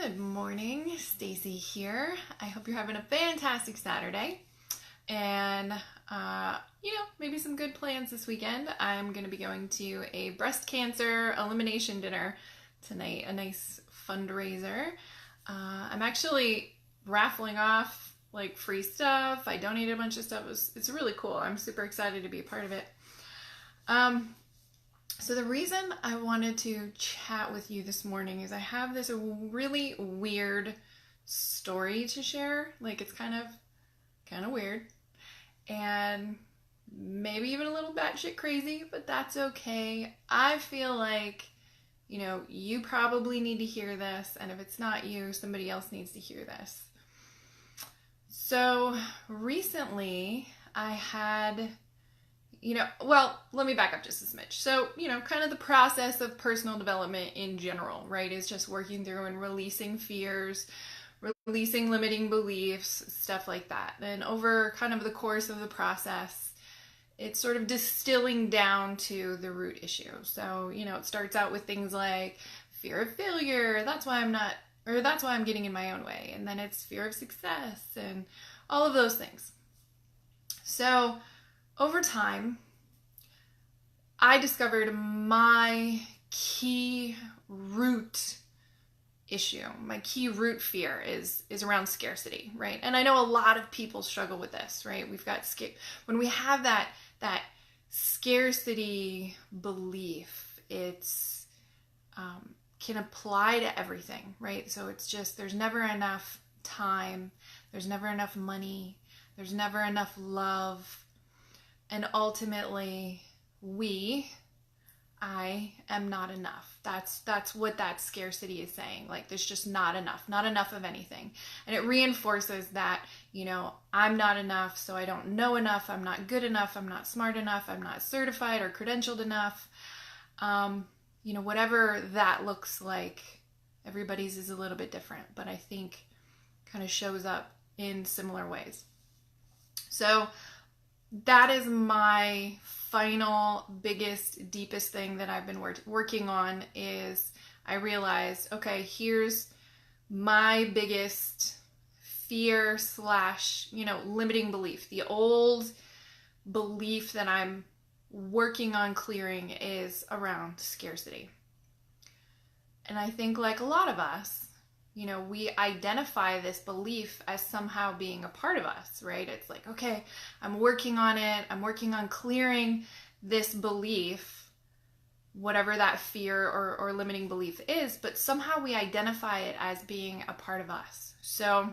Good morning, Stacy here. I hope you're having a fantastic Saturday and maybe some good plans this weekend. I'm going to be going to a breast cancer elimination dinner tonight, a nice fundraiser. I'm actually raffling off like free stuff. I donated a bunch of stuff. It's really cool. I'm super excited to be a part of it. So the reason I wanted to chat with you this morning is I have this really weird story to share. Like it's kind of weird and maybe even a little batshit crazy, but that's okay. I feel like, you probably need to hear this, and if it's not you, somebody else needs to hear this. So recently I had let me back up just a smidge. So, kind of the process of personal development in general, right, is just working through and releasing fears, releasing limiting beliefs, stuff like that. And over kind of the course of the process, it's sort of distilling down to the root issue. So, it starts out with things like fear of failure, that's why I'm getting in my own way. And then it's fear of success and all of those things. So, over time, I discovered my key root issue, my key root fear is around scarcity, right? And I know a lot of people struggle with this, right? We've got when we have that scarcity belief, it's can apply to everything, right? So it's just there's never enough time, there's never enough money, there's never enough love. And ultimately, I am not enough. That's what that scarcity is saying. Like, there's just not enough of anything. And it reinforces that, I'm not enough, so I don't know enough, I'm not good enough, I'm not smart enough, I'm not certified or credentialed enough. Whatever that looks like, everybody's is a little bit different, but I think kind of shows up in similar ways. So, that is my final, biggest, deepest thing that I've been working on is I realized, okay, here's my biggest fear / limiting belief. The old belief that I'm working on clearing is around scarcity. And I think like a lot of us, we identify this belief as somehow being a part of us, right? It's like, okay, I'm working on it. I'm working on clearing this belief, whatever that fear or limiting belief is, but somehow we identify it as being a part of us. So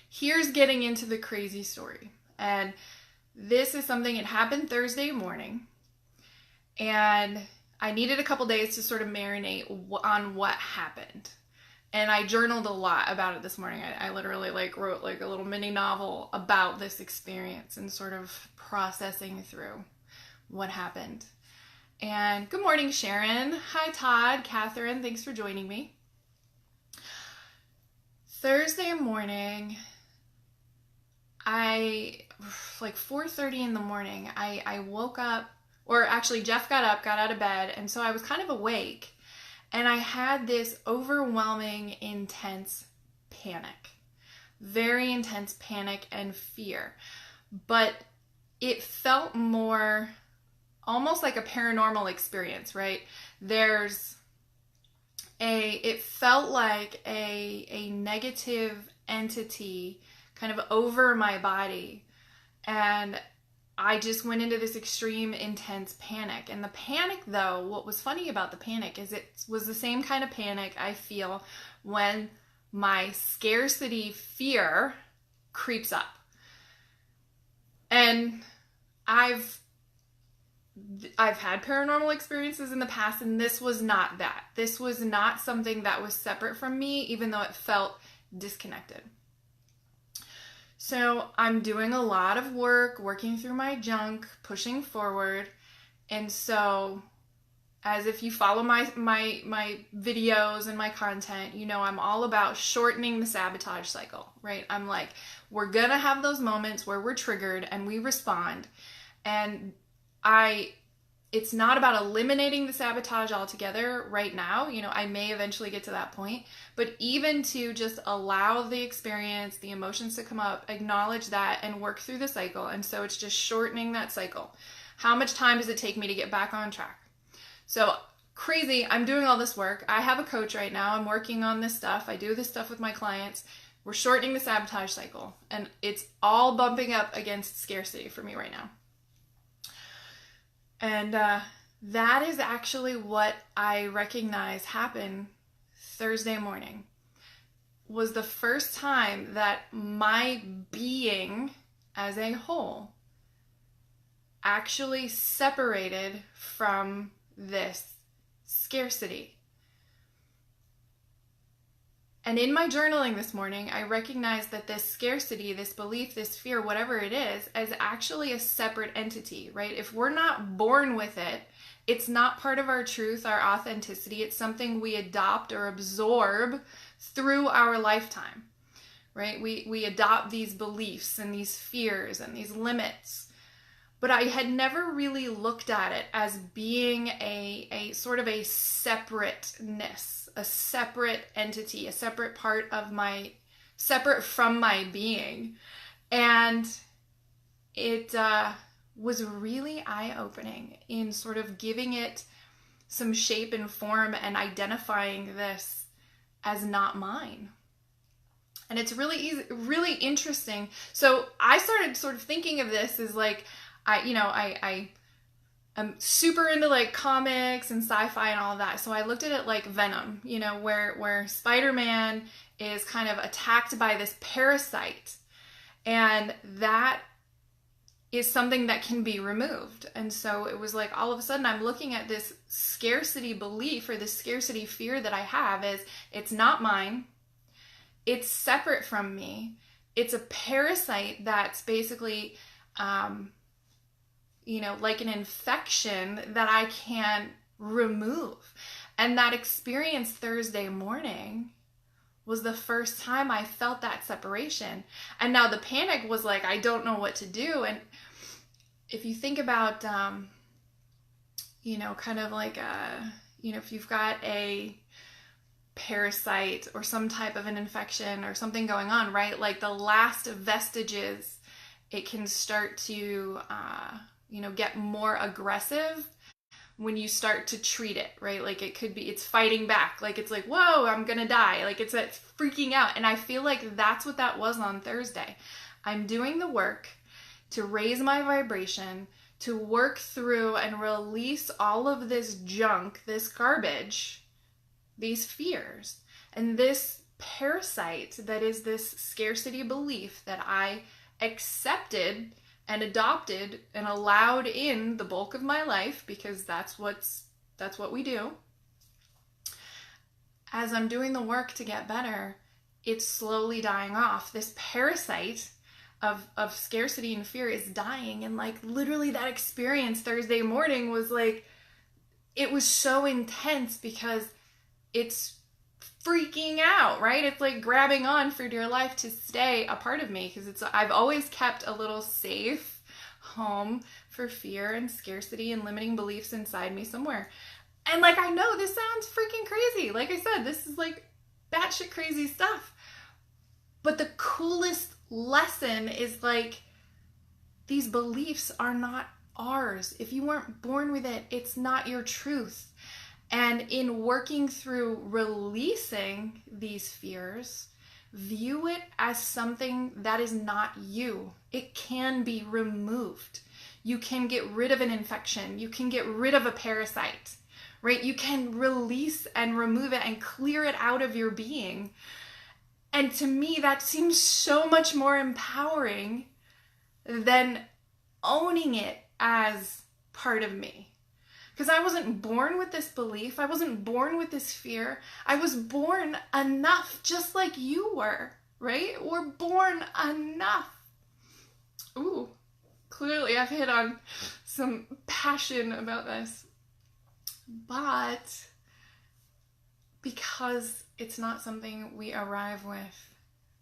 here's getting into the crazy story. And this is something, it happened Thursday morning. And I needed a couple days to sort of marinate on what happened. And I journaled a lot about it this morning. I literally wrote a little mini novel about this experience and sort of processing through what happened. And good morning, Sharon. Hi, Todd, Catherine. Thanks for joining me. Thursday morning, 4:30 in the morning, I woke up, or actually Jeff got out of bed, and so I was kind of awake. And I had this overwhelming, intense panic, very intense panic and fear. But it felt more almost like a paranormal experience, right? It felt like a negative entity kind of over my body. And I just went into this extreme, intense panic. And the panic, though, what was funny about the panic is it was the same kind of panic I feel when my scarcity fear creeps up. And I've had paranormal experiences in the past, and this was not that. This was not something that was separate from me, even though it felt disconnected. So I'm doing a lot of work, working through my junk, pushing forward. And so as if you follow my videos and my content, I'm all about shortening the sabotage cycle, right? I'm like, we're going to have those moments where we're triggered and we respond. And I it's not about eliminating the sabotage altogether right now. I may eventually get to that point, but even to just allow the experience, the emotions to come up, acknowledge that, and work through the cycle. And so it's just shortening that cycle. How much time does it take me to get back on track? So crazy, I'm doing all this work. I have a coach right now. I'm working on this stuff. I do this stuff with my clients. We're shortening the sabotage cycle, and it's all bumping up against scarcity for me right now. And that is actually what I recognize happened Thursday morning. Was the first time that my being as a whole actually separated from this scarcity. And in my journaling this morning, I recognized that this scarcity, this belief, this fear, whatever it is actually a separate entity, right? If we're not born with it, it's not part of our truth, our authenticity. It's something we adopt or absorb through our lifetime, right? We adopt these beliefs and these fears and these limits. But I had never really looked at it as being a sort of a separateness, a separate entity, a separate part of separate from my being. And it was really eye-opening in sort of giving it some shape and form and identifying this as not mine. And it's really easy, really interesting. So I started sort of thinking of this as like, I'm super into like comics and sci-fi and all of that. So I looked at it like Venom, where Spider-Man is kind of attacked by this parasite, and that is something that can be removed. And so it was like all of a sudden I'm looking at this scarcity belief or this scarcity fear that I have as it's not mine. It's separate from me. It's a parasite that's basically like an infection that I can remove. And that experience Thursday morning was the first time I felt that separation. And now the panic was like, I don't know what to do. And if you think about, kind of like, if you've got a parasite or some type of an infection or something going on, right? Like the last vestiges, it can start to, get more aggressive when you start to treat it, right? Like it's fighting back. Like it's like, whoa, I'm gonna die. Like it's freaking out. And I feel like that's what that was on Thursday. I'm doing the work to raise my vibration, to work through and release all of this junk, this garbage, these fears, and this parasite that is this scarcity belief that I accepted and adopted and allowed in the bulk of my life, because that's what we do. As I'm doing the work to get better, it's slowly dying off. This parasite of scarcity and fear is dying. And like literally that experience Thursday morning was like, it was so intense because it's freaking out, right? It's like grabbing on for dear life to stay a part of me, because I've always kept a little safe home for fear and scarcity and limiting beliefs inside me somewhere. And like, I know this sounds freaking crazy. Like I said, this is like batshit crazy stuff. But the coolest lesson is like, these beliefs are not ours. If you weren't born with it, it's not your truth. And in working through releasing these fears, view it as something that is not you. It can be removed. You can get rid of an infection. You can get rid of a parasite, right? You can release and remove it and clear it out of your being. And to me, that seems so much more empowering than owning it as part of me. Because I wasn't born with this belief. I wasn't born with this fear. I was born enough, just like you were, right? We're born enough. Ooh, clearly I've hit on some passion about this. But because it's not something we arrive with,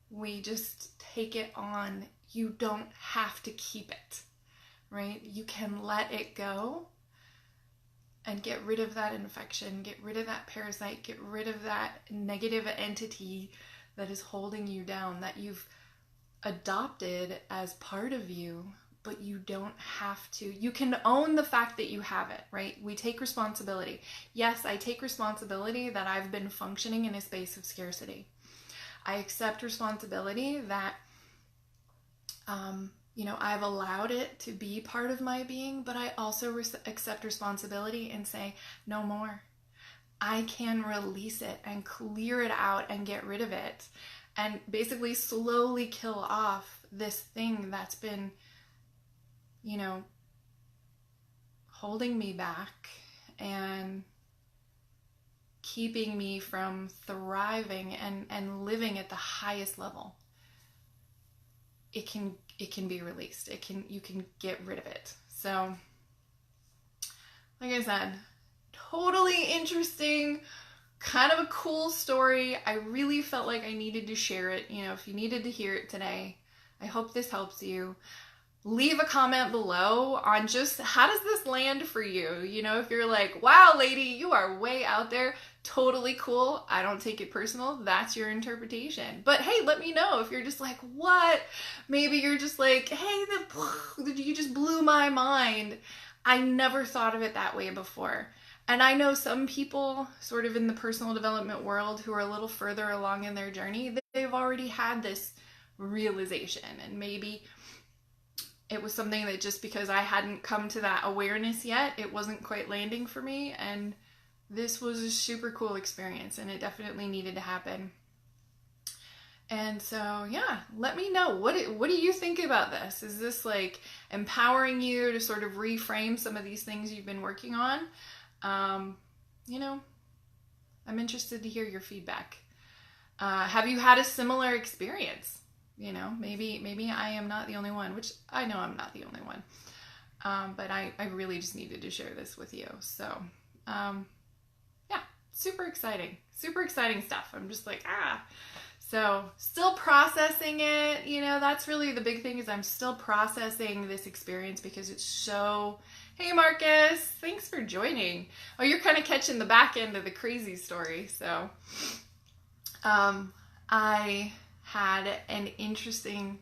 we just take it on. You don't have to keep it, right? You can let it go. and get rid of that infection, get rid of that parasite, get rid of that negative entity that is holding you down, that you've adopted as part of you, but you don't have to. You can own the fact that you have it, right? We take responsibility. Yes, I take responsibility that I've been functioning in a space of scarcity. I accept responsibility that, I've allowed it to be part of my being, but I also accept responsibility and say, no more. I can release it and clear it out and get rid of it and basically slowly kill off this thing that's been, holding me back and keeping me from thriving and living at the highest level. It can be released. You can get rid of it. So, like I said, totally interesting, kind of a cool story. I really felt like I needed to share it. If you needed to hear it today, I hope this helps you. Leave a comment below on just how does this land for you? If you're like, wow, lady, you are way out there, totally cool. I don't take it personal. That's your interpretation. But hey, let me know if you're just like, what? Maybe you're just like, hey, you just blew my mind. I never thought of it that way before. And I know some people sort of in the personal development world who are a little further along in their journey, they've already had this realization, and maybe it was something that just because I hadn't come to that awareness yet, it wasn't quite landing for me. And this was a super cool experience, and it definitely needed to happen. And so, yeah, let me know. What do you think about this? Is this like empowering you to sort of reframe some of these things you've been working on? I'm interested to hear your feedback. Have you had a similar experience? Maybe I am not the only one, which I know I'm not the only one. But I really just needed to share this with you. So, yeah, super exciting stuff. I'm just like, So still processing it, that's really the big thing, is I'm still processing this experience because it's so, hey Marcus, thanks for joining. Oh, you're kind of catching the back end of the crazy story. So, I had an interesting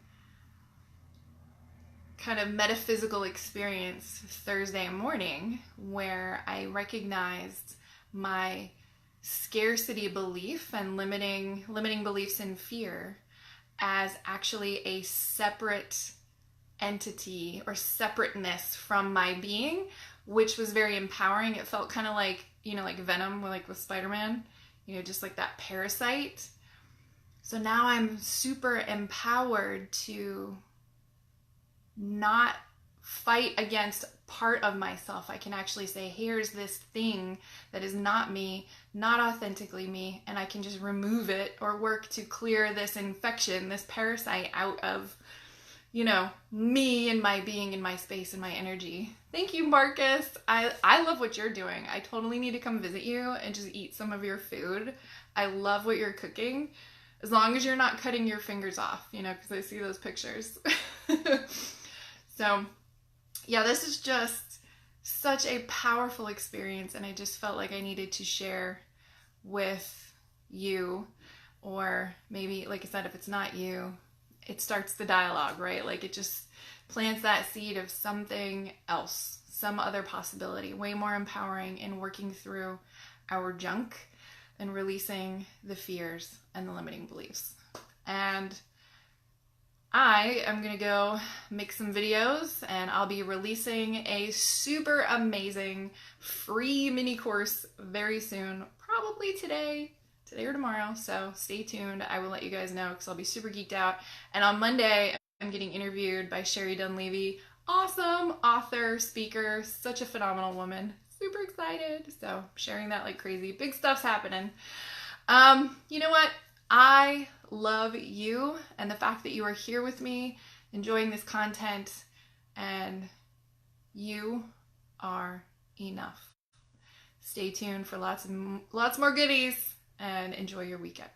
kind of metaphysical experience Thursday morning where I recognized my scarcity belief and limiting beliefs and fear as actually a separate entity or separateness from my being, which was very empowering. It felt kind of like, like Venom, like with Spider-Man, just like that parasite. So now I'm super empowered to not fight against part of myself. I can actually say, here's this thing that is not me, not authentically me, and I can just remove it or work to clear this infection, this parasite out of, me and my being and my space and my energy. Thank you, Marcus. I love what you're doing. I totally need to come visit you and just eat some of your food. I love what you're cooking. As long as you're not cutting your fingers off, because I see those pictures. So, yeah, this is just such a powerful experience, and I just felt like I needed to share with you, or maybe, like I said, if it's not you, it starts the dialogue, right? Like it just plants that seed of something else, some other possibility, way more empowering in working through our junk and releasing the fears and the limiting beliefs. And I am going to go make some videos, and I'll be releasing a super amazing free mini course very soon, probably today or tomorrow. So stay tuned. I will let you guys know because I'll be super geeked out. And on Monday, I'm getting interviewed by Sherry Dunleavy. Awesome author, speaker, such a phenomenal woman. Super excited. So sharing that like crazy. Big stuff's happening. You know what? I love you and the fact that you are here with me, enjoying this content, and you are enough. Stay tuned for lots more goodies, and enjoy your weekend.